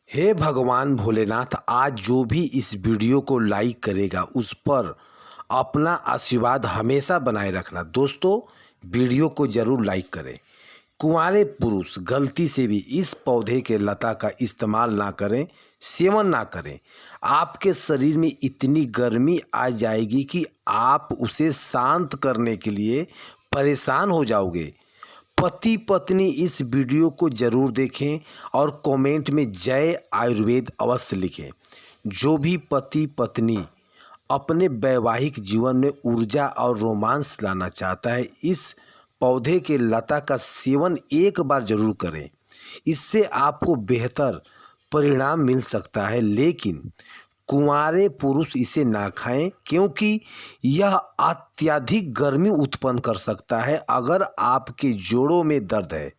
हे भगवान भोलेनाथ, आज जो भी इस वीडियो को लाइक करेगा उस पर अपना आशीर्वाद हमेशा बनाए रखना। दोस्तों, वीडियो को जरूर लाइक करें। कुंवारे पुरुष गलती से भी इस पौधे के लता का इस्तेमाल ना करें, सेवन ना करें। आपके शरीर में इतनी गर्मी आ जाएगी कि आप उसे शांत करने के लिए परेशान हो जाओगे। पति पत्नी इस वीडियो को जरूर देखें और कमेंट में जय आयुर्वेद अवश्य लिखें। जो भी पति पत्नी अपने वैवाहिक जीवन में ऊर्जा और रोमांस लाना चाहता है, इस पौधे के लता का सेवन एक बार जरूर करें। इससे आपको बेहतर परिणाम मिल सकता है, लेकिन कुंवारे पुरुष इसे ना खाएं क्योंकि यह अत्यधिक गर्मी उत्पन्न कर सकता है। अगर आपके जोड़ों में दर्द है,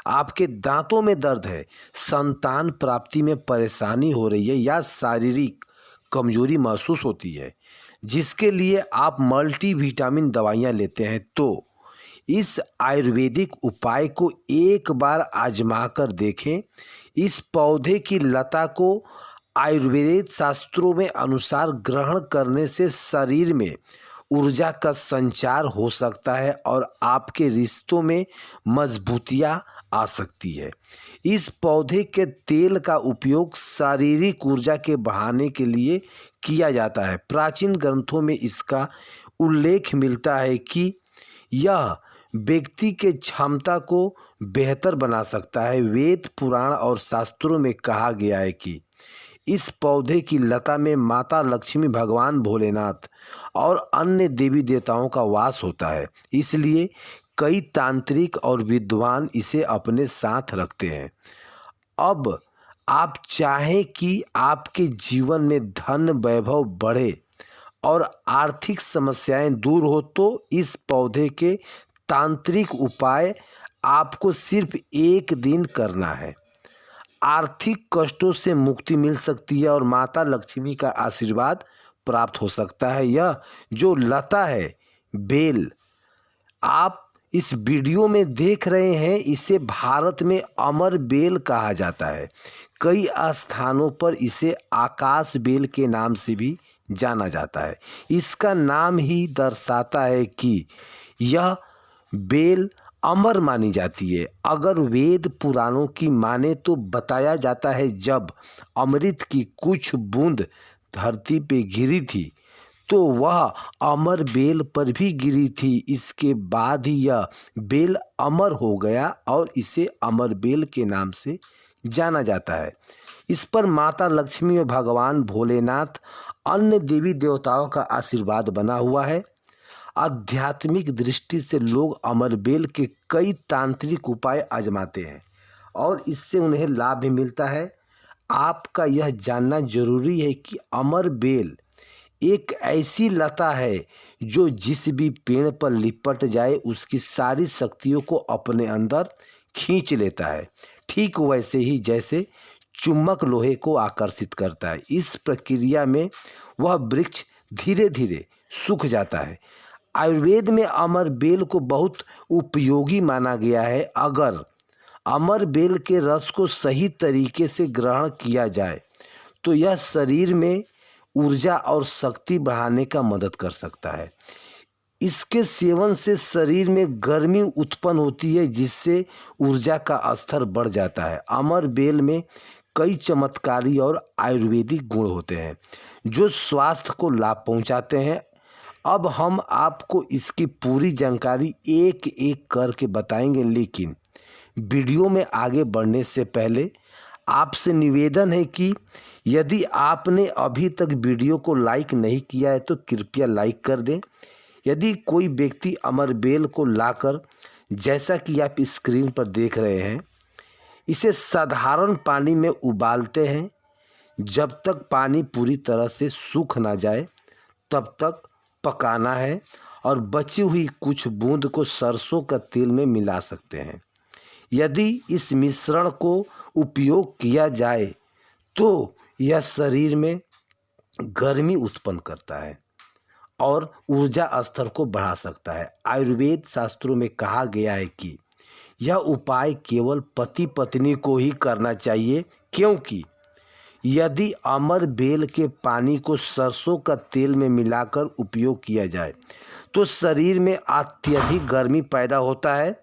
आपके दांतों में दर्द है, संतान प्राप्ति में परेशानी हो रही है या शारीरिक कमजोरी महसूस होती है, जिसके लिए आप मल्टीविटामिन दवाइयाँ लेते हैं, तो इस आयुर्वेदिक उपाय को एक बार आजमा कर देखें। इस पौधे की लता को आयुर्वेद शास्त्रों में अनुसार ग्रहण करने से शरीर में ऊर्जा का संचार हो सकता है और आपके रिश्तों में मजबूतियाँ आ सकती है। इस पौधे के तेल का उपयोग शारीरिक ऊर्जा के बढ़ाने के लिए किया जाता है। प्राचीन ग्रंथों में इसका उल्लेख मिलता है कि यह व्यक्ति के क्षमता को बेहतर बना सकता है। वेद पुराण और शास्त्रों में कहा गया है कि इस पौधे की लता में माता लक्ष्मी, भगवान भोलेनाथ और अन्य देवी देवताओं का वास होता है। इसलिए कई तांत्रिक और विद्वान इसे अपने साथ रखते हैं। अब आप चाहें कि आपके जीवन में धन वैभव बढ़े और आर्थिक समस्याएं दूर हो, तो इस पौधे के तांत्रिक उपाय आपको सिर्फ एक दिन करना है। आर्थिक कष्टों से मुक्ति मिल सकती है और माता लक्ष्मी का आशीर्वाद प्राप्त हो सकता है। यह जो लता है, बेल, आप इस वीडियो में देख रहे हैं, इसे भारत में अमर बेल कहा जाता है। कई स्थानों पर इसे आकाश बेल के नाम से भी जाना जाता है। इसका नाम ही दर्शाता है कि यह बेल अमर मानी जाती है। अगर वेद पुराणों की माने तो बताया जाता है, जब अमृत की कुछ बूंद धरती पे गिरी थी तो वह अमर बेल पर भी गिरी थी। इसके बाद ही यह बेल अमर हो गया और इसे अमर बेल के नाम से जाना जाता है। इस पर माता लक्ष्मी और भगवान भोलेनाथ, अन्य देवी देवताओं का आशीर्वाद बना हुआ है। आध्यात्मिक दृष्टि से लोग अमरबेल के कई तांत्रिक उपाय आजमाते हैं और इससे उन्हें लाभ भी मिलता है। आपका यह जानना जरूरी है कि अमरबेल एक ऐसी लता है जो जिस भी पेड़ पर लिपट जाए उसकी सारी शक्तियों को अपने अंदर खींच लेता है, ठीक वैसे ही जैसे चुंबक लोहे को आकर्षित करता है। इस प्रक्रिया में वह वृक्ष धीरे धीरे सूख जाता है। आयुर्वेद में अमर बेल को बहुत उपयोगी माना गया है। अगर अमर बेल के रस को सही तरीके से ग्रहण किया जाए तो यह शरीर में ऊर्जा और शक्ति बढ़ाने का मदद कर सकता है। इसके सेवन से शरीर में गर्मी उत्पन्न होती है, जिससे ऊर्जा का स्तर बढ़ जाता है। अमर बेल में कई चमत्कारी और आयुर्वेदिक गुण होते हैं जो स्वास्थ्य को लाभ पहुंचाते हैं। अब हम आपको इसकी पूरी जानकारी एक एक करके बताएंगे, लेकिन वीडियो में आगे बढ़ने से पहले आपसे निवेदन है कि यदि आपने अभी तक वीडियो को लाइक नहीं किया है तो कृपया लाइक कर दें। यदि कोई व्यक्ति अमरबेल को लाकर, जैसा कि आप स्क्रीन पर देख रहे हैं, इसे साधारण पानी में उबालते हैं, जब तक पानी पूरी तरह से सूख ना जाए तब तक पकाना है और बची हुई कुछ बूंद को सरसों का तेल में मिला सकते हैं। यदि इस मिश्रण को उपयोग किया जाए तो यह शरीर में गर्मी उत्पन्न करता है और ऊर्जा स्तर को बढ़ा सकता है। आयुर्वेद शास्त्रों में कहा गया है कि यह उपाय केवल पति पत्नी को ही करना चाहिए, क्योंकि यदि अमर बेल के पानी को सरसों का तेल में मिलाकर उपयोग किया जाए तो शरीर में अत्यधिक गर्मी पैदा होता है,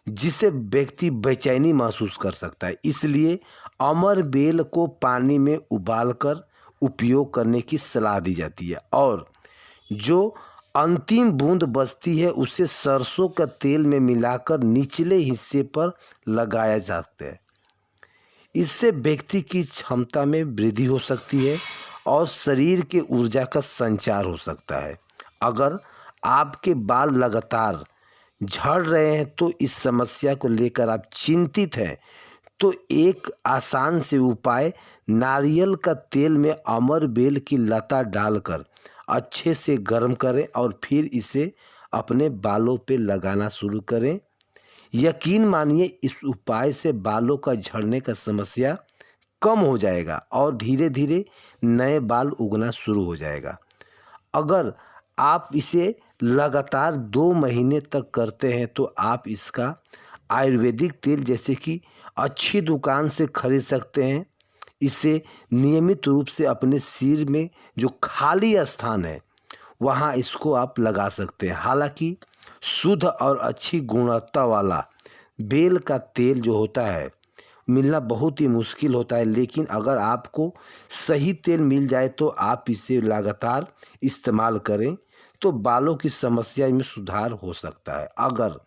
जिससे व्यक्ति बेचैनी महसूस कर सकता है। इसलिए अमर बेल को पानी में उबालकर उपयोग करने की सलाह दी जाती है और जो अंतिम बूंद बचती है उसे सरसों का तेल में मिलाकर निचले हिस्से पर लगाया जाता है। इससे व्यक्ति की क्षमता में वृद्धि हो सकती है और शरीर के ऊर्जा का संचार हो सकता है। अगर आपके बाल लगातार झड़ रहे हैं तो इस समस्या को लेकर आप चिंतित हैं तो एक आसान से उपाय नारियल का तेल में अमर बेल की लता डालकर अच्छे से गर्म करें और फिर इसे अपने बालों पे लगाना शुरू करें। यकीन मानिए इस उपाय से बालों का झड़ने का समस्या कम हो जाएगा और धीरे धीरे नए बाल उगना शुरू हो जाएगा। अगर आप इसे लगातार 2 महीने तक करते हैं तो आप इसका आयुर्वेदिक तेल जैसे कि अच्छी दुकान से खरीद सकते हैं। इसे नियमित रूप से अपने सिर में जो खाली स्थान है वहाँ इसको आप लगा सकते हैं। हालांकि शुद्ध और अच्छी गुणवत्ता वाला बेल का तेल जो होता है मिलना बहुत ही मुश्किल होता है, लेकिन अगर आपको सही तेल मिल जाए तो आप इसे लगातार इस्तेमाल करें तो बालों की समस्या में सुधार हो सकता है। अगर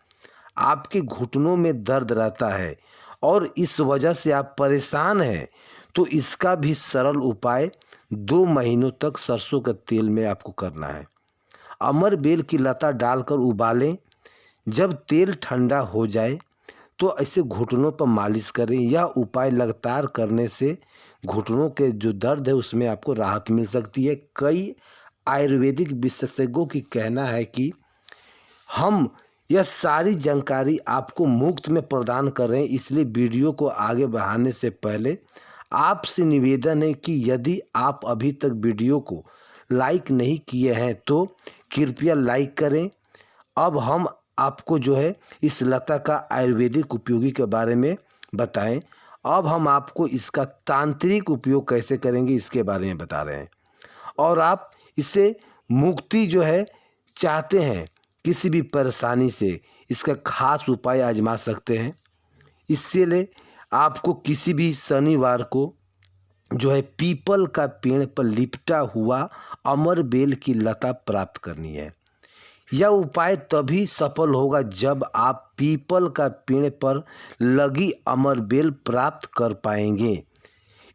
आपके घुटनों में दर्द रहता है और इस वजह से आप परेशान हैं तो इसका भी सरल उपाय 2 महीनों तक सरसों का तेल में आपको करना है। अमर बेल की लता डालकर उबालें। जब तेल ठंडा हो जाए तो ऐसे घुटनों पर मालिश करें। यह उपाय लगातार करने से घुटनों के जो दर्द है उसमें आपको राहत मिल सकती है। कई आयुर्वेदिक विशेषज्ञों की कहना है कि हम यह सारी जानकारी आपको मुफ्त में प्रदान कर रहे हैं, इसलिए वीडियो को आगे बढ़ाने से पहले आपसे निवेदन है कि यदि आप अभी तक वीडियो को लाइक नहीं किए हैं तो कृपया लाइक करें। अब हम आपको जो है इस लता का आयुर्वेदिक उपयोगी के बारे में बताएं। अब हम आपको इसका तांत्रिक उपयोग कैसे करेंगे इसके बारे में बता रहे हैं और आप इससे मुक्ति जो है चाहते हैं किसी भी परेशानी से, इसका खास उपाय आजमा सकते हैं। इससे ले आपको किसी भी शनिवार को जो है पीपल का पेड़ पर लिपटा हुआ अमर बेल की लता प्राप्त करनी है। यह उपाय तभी सफल होगा जब आप पीपल का पेड़ पर लगी अमर बेल प्राप्त कर पाएंगे।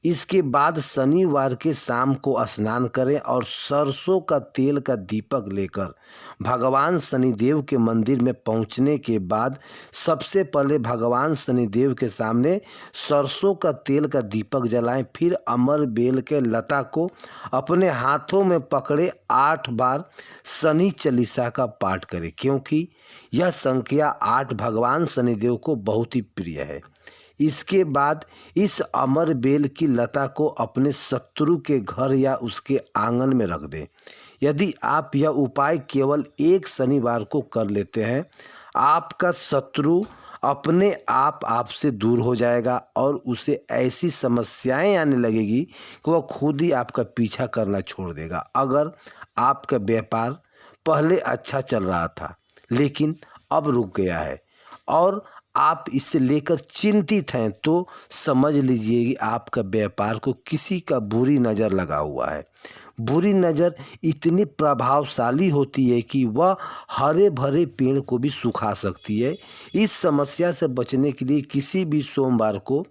इसके बाद शनिवार के शाम को स्नान करें और सरसों का तेल का दीपक लेकर भगवान शनिदेव के मंदिर में पहुंचने के बाद सबसे पहले भगवान शनिदेव के सामने सरसों का तेल का दीपक जलाएं। फिर अमर बेल के लता को अपने हाथों में पकड़े 8 बार शनि चालीसा का पाठ करें, क्योंकि यह संख्या 8 भगवान शनिदेव को बहुत ही प्रिय है। इसके बाद इस अमर बेल की लता को अपने शत्रु के घर या उसके आंगन में रख दें। यदि आप यह उपाय केवल एक शनिवार को कर लेते हैं, आपका शत्रु अपने आप आपसे दूर हो जाएगा और उसे ऐसी समस्याएं आने लगेगी कि वह खुद ही आपका पीछा करना छोड़ देगा। अगर आपका व्यापार पहले अच्छा चल रहा था लेकिन अब रुक गया है और आप इसे लेकर चिंतित हैं तो समझ लीजिए कि आपका व्यापार को किसी का बुरी नज़र लगा हुआ है। बुरी नज़र इतनी प्रभावशाली होती है कि वह हरे भरे पेड़ को भी सुखा सकती है। इस समस्या से बचने के लिए किसी भी सोमवार को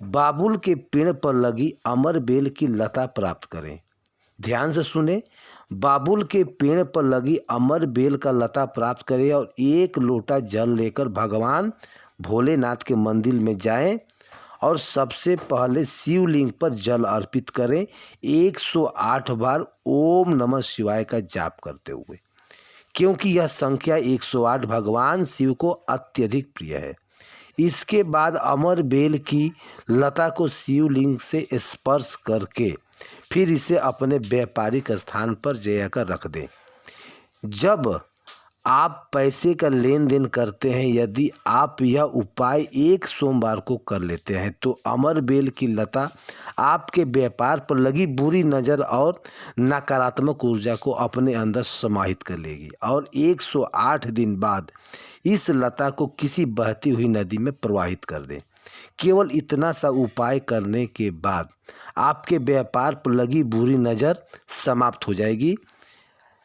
बाबुल के पेड़ पर लगी अमर बेल की लता प्राप्त करें। ध्यान से सुने, बाबुल के पेड़ पर लगी अमर बेल का लता प्राप्त करें और 1 लोटा जल लेकर भगवान भोलेनाथ के मंदिर में जाएं और सबसे पहले शिवलिंग पर जल अर्पित करें 108 बार ओम नमः शिवाय का जाप करते हुए, क्योंकि यह संख्या 108 भगवान शिव को अत्यधिक प्रिय है। इसके बाद अमर बेल की लता को शिवलिंग से स्पर्श करके फिर इसे अपने व्यापारिक स्थान पर जलाकर रख दें। जब आप पैसे का लेन देन करते हैं, यदि आप यह उपाय एक सोमवार को कर लेते हैं तो अमर बेल की लता आपके व्यापार पर लगी बुरी नज़र और नकारात्मक ऊर्जा को अपने अंदर समाहित कर लेगी और 108 दिन बाद इस लता को किसी बहती हुई नदी में प्रवाहित कर दें। केवल इतना सा उपाय करने के बाद आपके व्यापार पर लगी बुरी नज़र समाप्त हो जाएगी।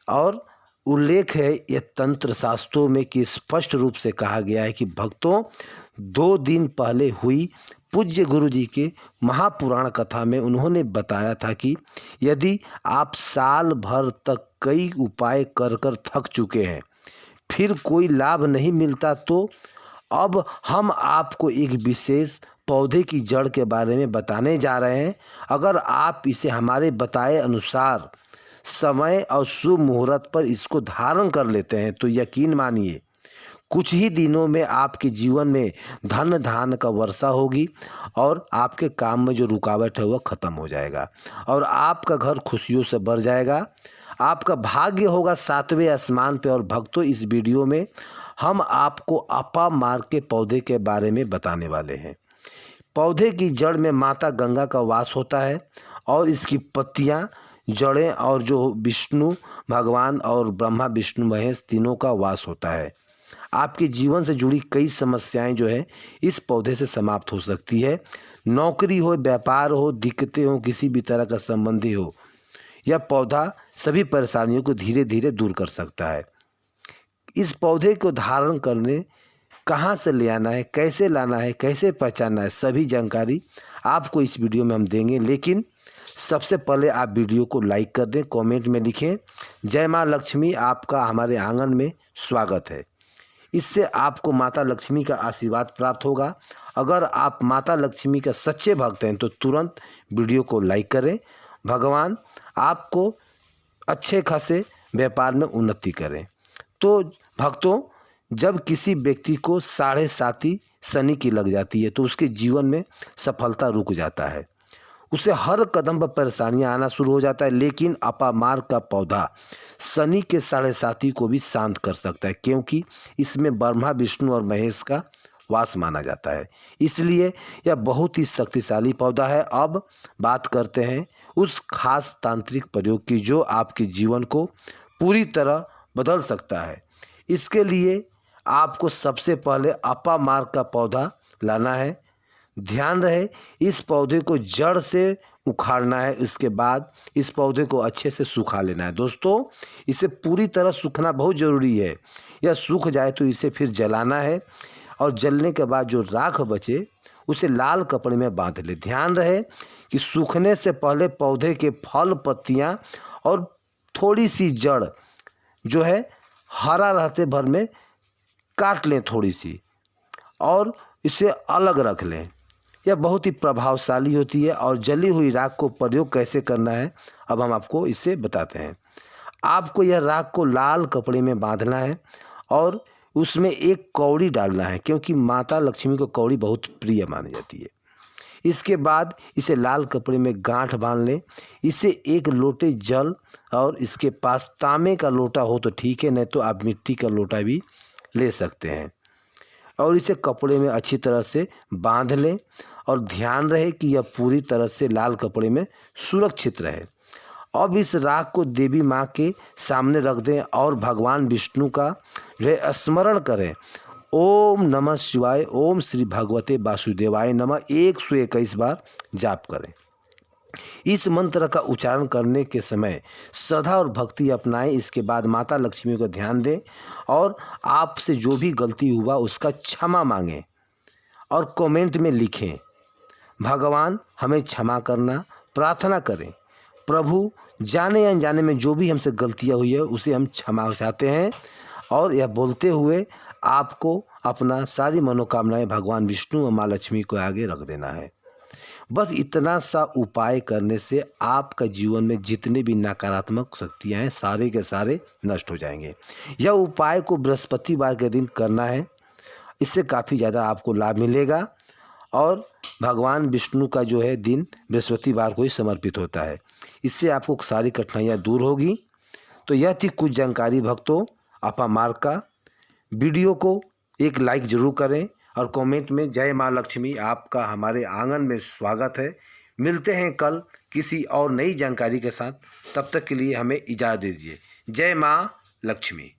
और उल्लेख है यह तंत्र शास्त्रों में कि स्पष्ट रूप से कहा गया है कि भक्तों 2 दिन पहले हुई पूज्य गुरु जी के महापुराण कथा में उन्होंने बताया था कि यदि आप साल भर तक कई उपाय कर कर थक चुके हैं फिर कोई लाभ नहीं मिलता तो अब हम आपको एक विशेष पौधे की जड़ के बारे में बताने जा रहे हैं। अगर आप इसे हमारे बताए अनुसार समय और शुभ मुहूर्त पर इसको धारण कर लेते हैं तो यकीन मानिए कुछ ही दिनों में आपके जीवन में धन धान का वर्षा होगी और आपके काम में जो रुकावट है वह ख़त्म हो जाएगा और आपका घर खुशियों से भर जाएगा। आपका भाग्य होगा 7वें आसमान पे। और भक्तों, इस वीडियो में हम आपको अपामार्ग के पौधे के बारे में बताने वाले हैं। पौधे की जड़ में माता गंगा का वास होता है और इसकी पत्तियां, जड़ें और जो विष्णु भगवान और ब्रह्मा विष्णु महेश तीनों का वास होता है। आपके जीवन से जुड़ी कई समस्याएं जो है इस पौधे से समाप्त हो सकती है। नौकरी हो, व्यापार हो, दिक्कतें हो, किसी भी तरह का संबंधी हो, यह पौधा सभी परेशानियों को धीरे धीरे दूर कर सकता है। इस पौधे को धारण करने कहाँ से ले आना है, कैसे लाना है, कैसे पहचानना है, सभी जानकारी आपको इस वीडियो में हम देंगे। लेकिन सबसे पहले आप वीडियो को लाइक कर दें, कमेंट में लिखें जय माँ लक्ष्मी, आपका हमारे आंगन में स्वागत है। इससे आपको माता लक्ष्मी का आशीर्वाद प्राप्त होगा। अगर आप माता लक्ष्मी का सच्चे भक्त हैं तो तुरंत वीडियो को लाइक करें। भगवान आपको अच्छे खासे व्यापार में उन्नति करें। तो भक्तों, जब किसी व्यक्ति को 7.5 शनि की लग जाती है तो उसके जीवन में सफलता रुक जाता है, उसे हर कदम पर परेशानियां आना शुरू हो जाता है। लेकिन अपामार्ग का पौधा शनि के 7.5 को भी शांत कर सकता है, क्योंकि इसमें ब्रह्मा विष्णु और महेश का वास माना जाता है। इसलिए यह बहुत ही शक्तिशाली पौधा है। अब बात करते हैं उस खास तांत्रिक प्रयोग की जो आपके जीवन को पूरी तरह बदल सकता है। इसके लिए आपको सबसे पहले अपामार्ग का पौधा लाना है। ध्यान रहे इस पौधे को जड़ से उखाड़ना है। इसके बाद इस पौधे को अच्छे से सुखा लेना है। दोस्तों, इसे पूरी तरह सूखना बहुत ज़रूरी है। यह सूख जाए तो इसे फिर जलाना है और जलने के बाद जो राख बचे उसे लाल कपड़े में बांध ले। ध्यान रहे कि सूखने से पहले पौधे के फल, पत्तियां और थोड़ी सी जड़ जो है हरा रहते भर में काट लें थोड़ी सी और इसे अलग रख लें। यह बहुत ही प्रभावशाली होती है। और जली हुई राख को प्रयोग कैसे करना है अब हम आपको इसे बताते हैं। आपको यह राख को लाल कपड़े में बांधना है और उसमें एक कौड़ी डालना है, क्योंकि माता लक्ष्मी को कौड़ी बहुत प्रिय मानी जाती है। इसके बाद इसे लाल कपड़े में गांठ बांध लें। इसे एक लोटे जल और इसके पास तांबे का लोटा हो तो ठीक है, नहीं तो आप मिट्टी का लोटा भी ले सकते हैं और इसे कपड़े में अच्छी तरह से बांध लें। और ध्यान रहे कि यह पूरी तरह से लाल कपड़े में सुरक्षित रहे। अब इस राख को देवी माँ के सामने रख दें और भगवान विष्णु का जो है स्मरण करें। ओम नमः शिवाय, ओम श्री भगवते वासुदेवाय नमः 121 बार जाप करें। इस मंत्र का उच्चारण करने के समय श्रद्धा और भक्ति अपनाएं। इसके बाद माता लक्ष्मी को ध्यान दें और आपसे जो भी गलती हुआ उसका क्षमा मांगें और कमेंट में लिखें भगवान हमें क्षमा करना। प्रार्थना करें प्रभु जाने या अनजाने में जो भी हमसे गलतियां हुई है उसे हम क्षमा चाहते हैं। और यह बोलते हुए आपको अपना सारी मनोकामनाएं भगवान विष्णु और माँ लक्ष्मी को आगे रख देना है। बस इतना सा उपाय करने से आपका जीवन में जितने भी नकारात्मक शक्तियाँ हैं सारे के सारे नष्ट हो जाएंगे। यह उपाय को बृहस्पतिवार के दिन करना है। इससे काफ़ी ज़्यादा आपको लाभ मिलेगा और भगवान विष्णु का जो है दिन बृहस्पतिवार को ही समर्पित होता है। इससे आपको सारी कठिनाइयाँ दूर होगी। तो यह थी कुछ जानकारी भक्तों अपामार्ग का। वीडियो को एक लाइक ज़रूर करें और कमेंट में जय माँ लक्ष्मी, आपका हमारे आंगन में स्वागत है। मिलते हैं कल किसी और नई जानकारी के साथ। तब तक के लिए हमें इजाज़त दीजिए। जय माँ लक्ष्मी।